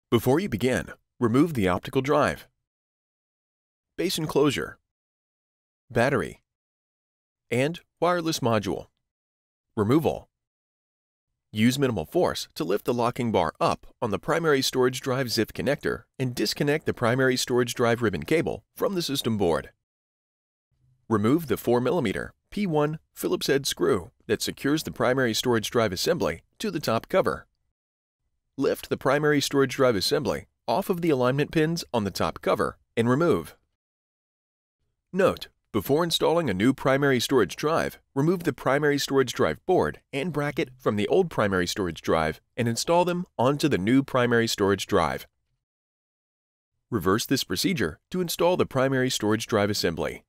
Before you begin, remove the optical drive, base enclosure, battery, and wireless module. Remove all. Use minimal force to lift the locking bar up on the primary storage drive zip connector and disconnect the primary storage drive ribbon cable from the system board. Remove the 4mm P1 Phillips head screw that secures the primary storage drive assembly to the top cover. Lift the primary storage drive assembly off of the alignment pins on the top cover and remove. Note: before installing a new primary storage drive, remove the primary storage drive board and bracket from the old primary storage drive and install them onto the new primary storage drive. Reverse this procedure to install the primary storage drive assembly.